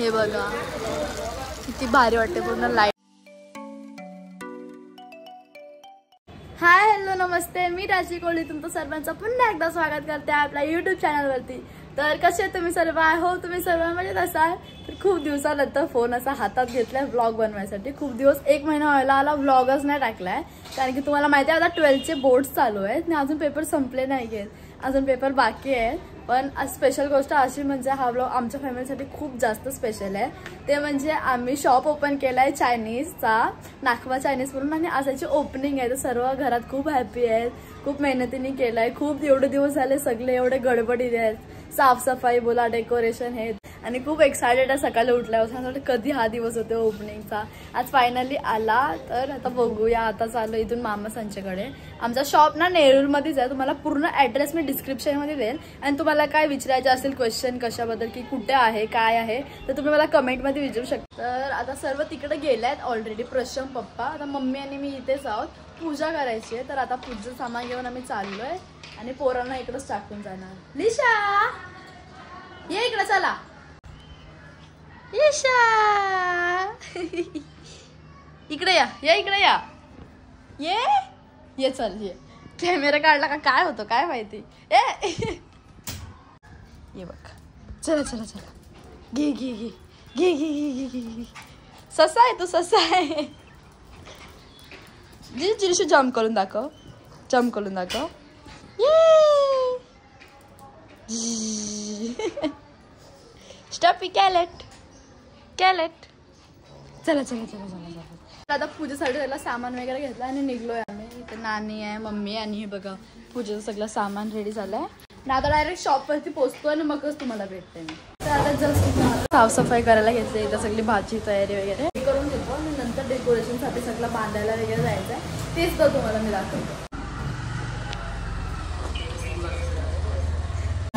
हे बघा किती भारी वाटते पूर्ण लाईट. हाय हॅलो नमस्ते, मी राशी कोळी तुमचं सर्वांचं पुन्हा एकदा स्वागत करते आपल्या यूट्यूब चॅनलवरती. तर कसे तुम्ही सर्व हो तुम्ही सर्व मजेत असाल. तर खूप दिवसानंतर फोन असा हातात घेतलाय व्लॉग बनवायसाठी. खूप दिवस 1 महिना व्हायला आला व्लॉगच नाही टाकलाय, कारण की तुम्हाला माहिती आहे आता 12th बोर्ड्स चालू आहेत आणि अजून पेपर संपले नाही आहेत, अजून पेपर बाकी आहेत. पण स्पेशल गोष्ट अशी म्हणजे हा व्लॉग आमच्या फॅमिलीसाठी खूप जास्त स्पेशल आहे. ते म्हणजे आम्ही शॉप ओपन केलाय चायनीजचा, नाखवा चायनीज म्हणून, आणि आज याची ओपनिंग आहे. तर सर्व घरात खूप हॅपी आहेत, खूप मेहनतीने केलाय. खूप एवढे दिवस झाले सगळे एवढे गडबडीत आहेत, साफसफाई बोला डेकोरेशन हे, आणि खूप एक्सायटेड आहे. सकाळी उठल्यावर कधी हा दिवस होतो ओपनिंगचा. आज फायनली आला. तर आता बघूया. आता चालू इथून मामा सांच्याकडे. आमचा शॉप ना नेरूरमध्येच आहे. तुम्हाला पूर्ण ॲड्रेस मी डिस्क्रिप्शनमध्ये देईल, आणि तुम्हाला काय विचारायचं असेल क्वेश्चन कशाबद्दल की कुठे आहे काय आहे तर तुम्ही मला कमेंटमध्ये विचारू शकता. तर आता सर्व तिकडे गेले आहेत ऑलरेडी. प्रशम पप्पा, आता मम्मी आणि मी इथेच आहोत. पूजा करायची आहे. तर आता पूजेचं सामान घेऊन आम्ही चाललोय आणि पोरांना इकडंच टाकून जाणार. लिशा ये इकडे, चला लिशा इकडे या इकडे या ये चल ये. कॅमेरा काढला का काय होतं काय माहिती. ये बघ, चला चला चला, घे घे घे घे घे घे घे घे. ससा आहे तू, ससा आहे. जिरीशी जम्प करून दाखव, जम्प करून दाखव. स्टॉपी कॅलेट कॅलेट. चला चला चला चला चला. आता पूजेसाठी त्याला सामान वगैरे घेतलं आणि निघलोय आम्ही. इथे नानी आहे, मम्मी, आणि हे बघा पूजेचं सगळं सामान रेडी झालंय. आता डायरेक्ट शॉपवरती पोहोचतो आणि मगच तुम्हाला भेटते मी. तर आता जस्ट साफसफाई करायला घेतली. इथं सगळी भाजी तयारी वगैरे करून घेतो आणि नंतर डेकोरेशनसाठी सगळं बांधायला वगैरे जायचं आहे. तेच तर तुम्हाला मी दाखवतो.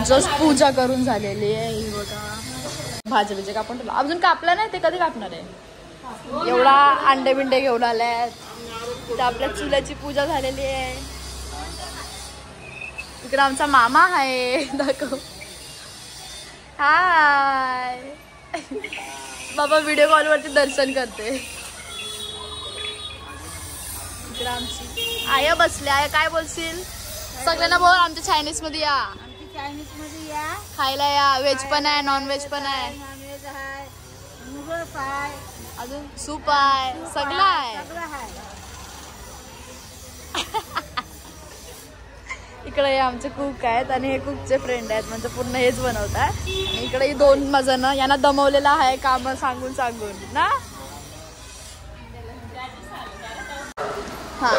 जस्ट पूजा करून झालेली आहे. ही बघा भाजी बिजे कापून ठेवला. अजून कापला नाही, ते कधी कापणार आहे. एवढा अंडे बिंडे घेऊन आल्यात. तर आपल्या चुल्याची पूजा झालेली आहे. इकडे आमचा मामा आहे, दाखव. हाय बाबा, व्हिडिओ कॉलवरती दर्शन करते. इकडे आमची आया बसल्या. आया काय बोलशील? सगळ्यांना बोल आमच्या चायनीज मध्ये या, चायनीज मध्ये या खायला या. व्हेज पण आहे, नॉन व्हेज पण आहे, नॉनव्हेज आहे, नूडल्स आहे, अजून सूप आहे, सगळं आहे. इकडे आमचे कुक आहेत आणि हे कुकचे फ्रेंड आहेत, म्हणजे पूर्ण हेच बनवतात. आणि इकडे 2 जण यांना दमवलेला आहे काम सांगून सांगून ना. हा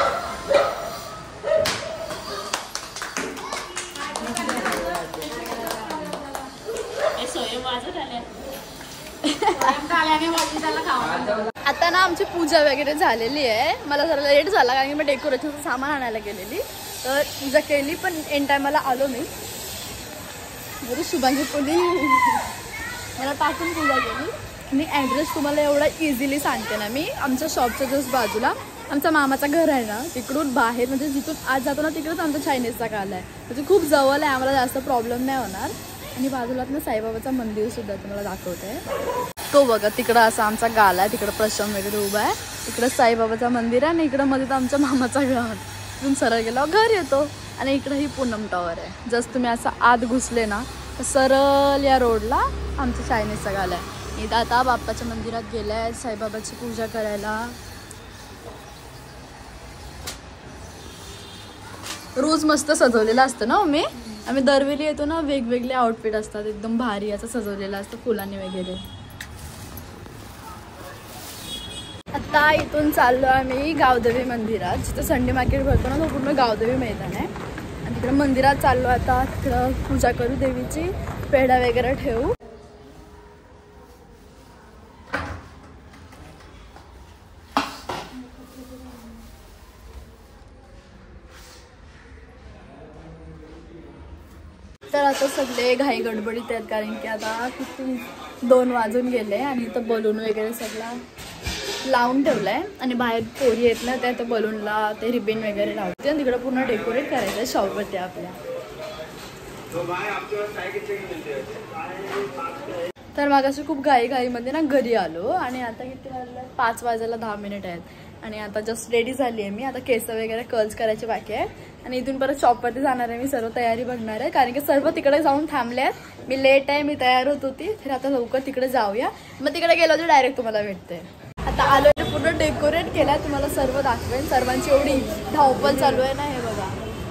आता ना आमची पूजा वगैरे झालेली आहे. मला जरा लेट झाला कारण की मी डेकोरेशनचं सामान आणायला गेलेली. तर पूजा केली पण एंड टायमाला आलो नाही. बरी शुभांगी पोली मला टाकून पूजा केली. मी ॲड्रेस तुम्हाला एवढा इझिली सांगते ना. मी आमच्या शॉपच्या जस्ट बाजूला आमच्या मामाचं घर आहे ना, तिकडून बाहेर म्हणजे जिथून आज जातो ना तिकडून आमचा चायनीजचा गाला आहे. म्हणजे खूप जवळ आहे, आम्हाला जास्त प्रॉब्लेम नाही होणार. आणि बाजूलात ना साईबाबाचं मंदिर सुद्धा तुम्हाला दाखवते. तो बघा तिकडं असा आमचा गाला आहे, तिकडं प्रशम वगैरे उभा आहे. इकडं साईबाबाचं मंदिर आहे आणि इकडं मध्ये तर आमच्या मामाचा घर. इथून सरळ गेला घर येतो आणि इकडं ही पूनम टॉवर आहे. जस्ट तुम्ही असं आत घुसले ना तर सरळ या रोडला आमचं चायनीजचा गाला आहे. इथं आता बाप्पाच्या मंदिरात गेले आहे साईबाबाची पूजा करायला. रोज मस्त सजवलेलं असतं ना मी. आम्ही दरवेळी येतो ना, वेगवेगळे आउटफिट असतात एकदम भारी असं सजवलेलं असतं फुलांनी वगैरे. आता इथून चाललो आम्ही गावदेवी मंदिरात, जिथं संडे मार्केट भरतो ना तो पूर्ण गावदेवी मैदान आहे. आणि तिकडे मंदिरात चाललो आता. तिकडं पूजा करू देवीची, पेढा वगैरे ठेवू. तर आता सगळे घाई गडबडीत आहेत कारण की आता किती 2 वाजून गेले. आणि इथं बलून वगैरे सगळा लावून ठेवलाय आणि बाहेर पोरी येत ना त्या बलूनला ते रिबिन वगैरे लावते आणि तिकडे पूर्ण डेकोरेट करायचं शॉपवरती आपल्या. तर मग अशी खूप घाईमध्ये ना घरी आलो आणि आता किती वाजलं 5 वाजायला 10 मिनिट आहेत आणि आता जस्ट रेडी झाली आहे मी. आता केस वगैरे कर्ल्स करायचे बाकी आहे आणि इथून परत शॉपवरती जाणार आहे. मी सर्व तयारी बघणार आहे कारण की सर्व तिकडे जाऊन थांबले आहेत. मी लेट आहे, मी तयार होत होती. तर आता लवकर तिकडे जाऊया. मग तिकडे गेलो तर डायरेक्ट तुम्हाला भेटते. आता आलो पूर्ण डेकोरेट केला, तुम्हाला सर्व दाखवेन. सर्वांची एवढी धावपळ चालू आहे ना, हे बघा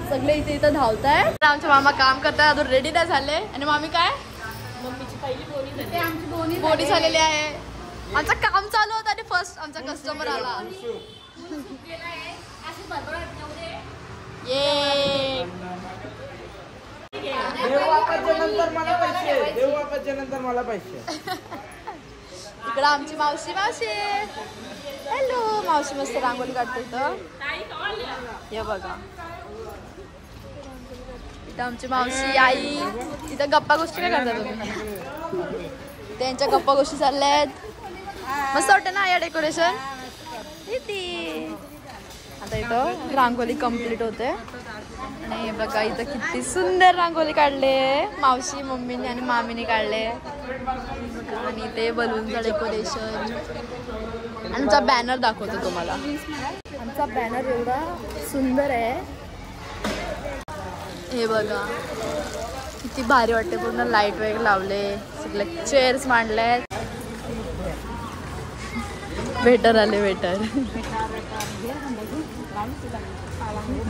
सगळे इथे इथं धावताय. आमचे मामा काम करताय, अजून रेडी नाही झाले. आणि मामी काय मम्मीची पहिली बोनी झालेली आहे. आमचं काम चालू होतं आणि फर्स्ट आमचा कस्टमर आला. ये मला पैसे इकडं आमची मावशी हॅलो मावशी मस्त रांगोळी काढते इथं. हे बघा इथं आमची मावशी आई. इथं गप्पा गोष्टी काय करतात तुम्ही? त्यांच्या गप्पा गोष्टी चालल्या आहेत. मस्त वाटतं ना या डेकोरेशन. आता इथं रांगोळी कम्प्लीट होते आणि बघा इथं किती सुंदर रांगोळी काढले मावशी मम्मीने आणि मामीने काढले. आणि ते बलूनचं डेकोरेशन. आमचा बॅनर दाखवतो तुम्हाला. आमचा बॅनर एवढा सुंदर आहे, हे बघा किती भारी वाटते. पूर्ण लाईट वगैरे लावले, सगळे चेअर्स मांडले. वेटर आले, वेटर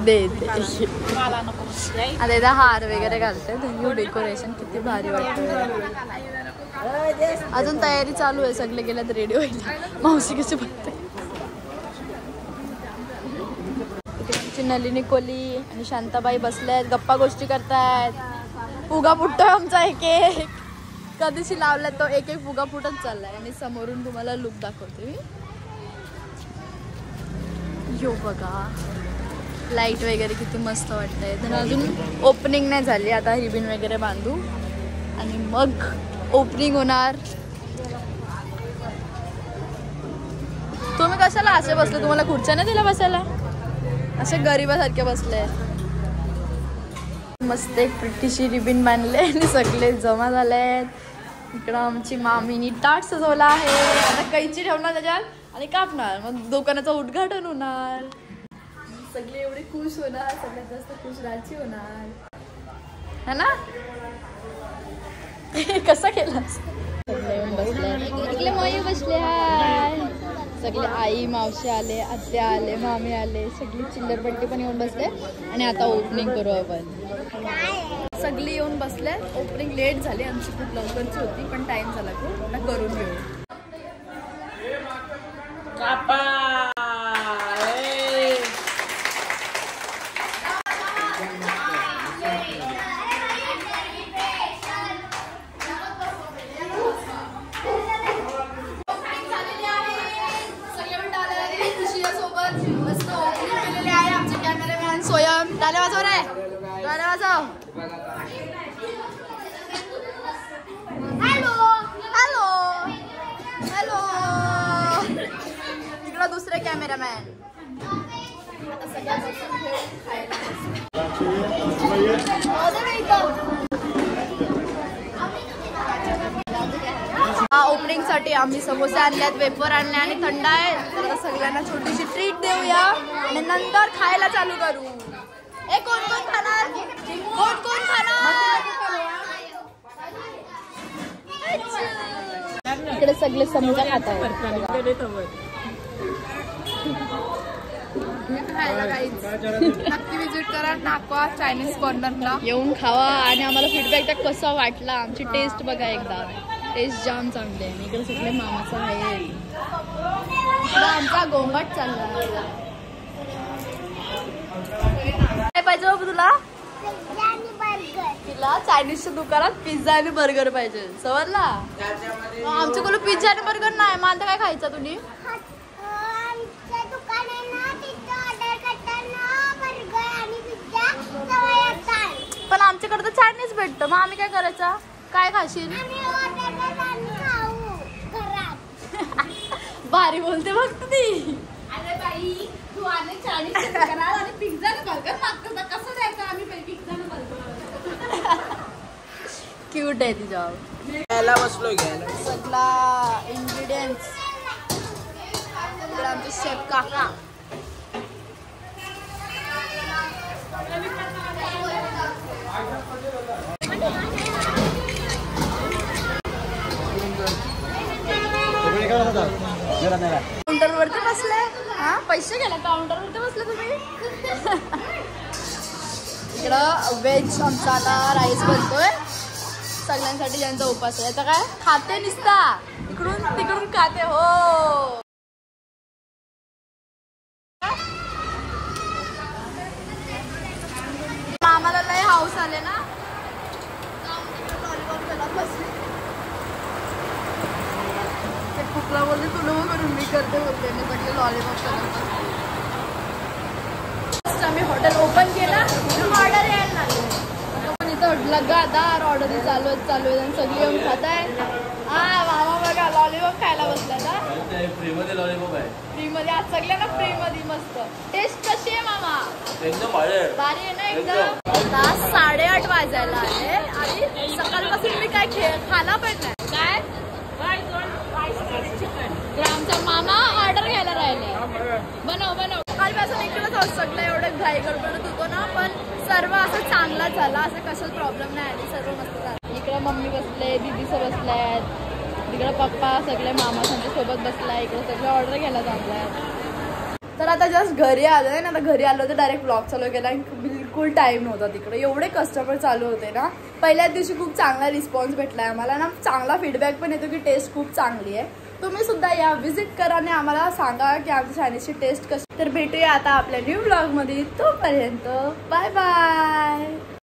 देते. आता इथं हार वगैरे घालते. डेकोरेशन किती भारी वाटतं. अजून तयारी चालू आहे, सगळे गेल्यात रेडी व्हायला. मावशी कशी बघते. नलिनी कोली आणि शांताबाई बसल्यात, गप्पा गोष्टी करतायत. फुगा फुटतोय आमचा एक एक. कधीशी लावलाय तो एक एक फुगा फुटत चाललाय. आणि समोरून तुम्हाला लुक दाखवते. यो बघा लाईट वगैरे किती मस्त वाटतंय. तर अजून ओपनिंग नाही झाली. आता रिबिन वगैरे बांधू आणि मग ओपनिंग होणार. तुम्ही कशाला असे बसले? तुम्हाला खुर्च्या नाही दिल्या बसायला? असे गरीबासारखे बसले. मस्त एक प्रिटीशी रिबिन बांधले आणि सगळे जमा झालेत. इकडं आमची मामीनी ताट सजवला आहे. आता कैची ठेवणार त्याच्यात आणि कापणार, मग दुकानाचं उद्घाटन होणार. सगळे एवढे खुश होणार, सगळ्यात जास्त खुश राजी होणार है ना. कसा केला? सगळे बसले, इकडे मयू बसले. हाय सगळे आई मावशी आले, आत्या आले, मामी आले, सगळी चिल्लरपट्टी पण येऊन बसले. आणि आता ओपनिंग करू आपण. सगळी येऊन बसले. ओपनिंग लेट झाली आमची, खूप लवकरची होती पण टाइम झाला खूप. आता करून घेऊ. सोयम टाल्या वाजव रे, टाल्या वाजव. Hello hello hello. तिकडं दुसरे कॅमेरामॅन. ओपनिंग साठी आम्ही समोसे आणल्यात, वेफर आणले आणि थंड आहे. तर सगळ्यांना छोटीशी ट्रीट देऊया आणि नंतर खायला चालू करू. ए कोण कोण खाणार? कोण कोण खाणार? इकडे सगळे समोसा खात आहेत. नक्की विजिट करा नाकवा चायनीज कॉर्नरला. येऊन खावा आणि आम्हाला फीडबॅक द्या कसा वाटला. आमची टेस्ट बघा एकदा. टेस्ट जाम चांगली आहे. इकडे सगळे मामाचा आहे. इकडे आमचा गोंगाट चालला. काय पाहिजे बाबू तुला? तिला चायनीजच्या दुकानात पिझ्झा आणि बर्गर पाहिजे. समजला? आमच्याकडून पिझ्झा आणि बर्गर नाही. मग आता काय खायचं तुम्ही? पण आमच्याकडे तर चायनीज भेटतं. मग आम्ही काय करायचं? काय खाशील? भारी बोलते बघ ती. अरे बाई तू आले चायनीज आणि पिझ्झा आणि बर्गर मागतो तर कसं द्यायचं? आम्ही पिझ्झा आणि बर्गर. क्यूट आहे ती जॉब. घ्यायला बसलो घ्यायला. सगळा इंग्रेडियंट्स आमचे शेफ काका. काउंटर वरती बसले. हा पैसे गेला काउंटर वरती बसले तुम्ही. इकडं व्हेज आमचा आता राईस बनतोय सगळ्यांसाठी ज्यांचा उपास आहे. याचा काय खाते निसता इकडून तिकडून खाते. हो आम्हाला लय हाऊस आले ना. ते कुकला बोलते तुला करून मी करते बोलते मी म्हटलं लॉलीपॉप करायचं. आम्ही हॉटेल ओपन केला ऑर्डर यायला लागली. पण इथं लगातार ऑर्डर चालू आहे आणि सगळी येऊन खात आहे. हा मामा बघा लॉलीपॉप खायला बसला ना. फ्री मध्ये लॉलीपॉप आहे. फ्री मध्ये आज सगळ्यांना फ्री मध्ये मस्त. टेस्ट कशी आहे मामा? एकदम भारी आहे ना एकदम. आता 8:30 वाजायला आले आणि सकाळपासून मी काय खाला पण नाही. काय आमचा मामा ऑर्डर घ्यायला राहिले. बनव सकाळपासून इकडे सगळं एवढं घाई गडबडत होतो ना. पण सर्व असं चांगला झाला. असं कशाच प्रॉब्लेम नाही आली. सर्व मस्त झालं. इकडे मम्मी बसले दीदीसोबत बसल्यात. तिकडे पप्पा सगळे मामा त्यांच्या सोबत बसलाय. इकडे सगळे ऑर्डर घ्यायला जमलाय. तर आता जस्ट घरी आलोय ना. आता घरी आलो तर डायरेक्ट ब्लॉग चालू केला. बिलकुल टाइम नव्हता तिकडे. एवढे कस्टमर चालू होते ना. पहिल्याच दिवशी खूप चांगला रिस्पॉन्स भेटलाय आम्हाला ना. चांगला फीडबॅक पण येतो की टेस्ट खूप चांगली आहे. तुम्ही सुद्धा या विजिट करा आणि आम्हाला सांगा की आमच्या चायनीजची टेस्ट कशी. तर भेटूया आता आपल्या न्यू ब्लॉग मध्ये. तोपर्यंत बाय बाय.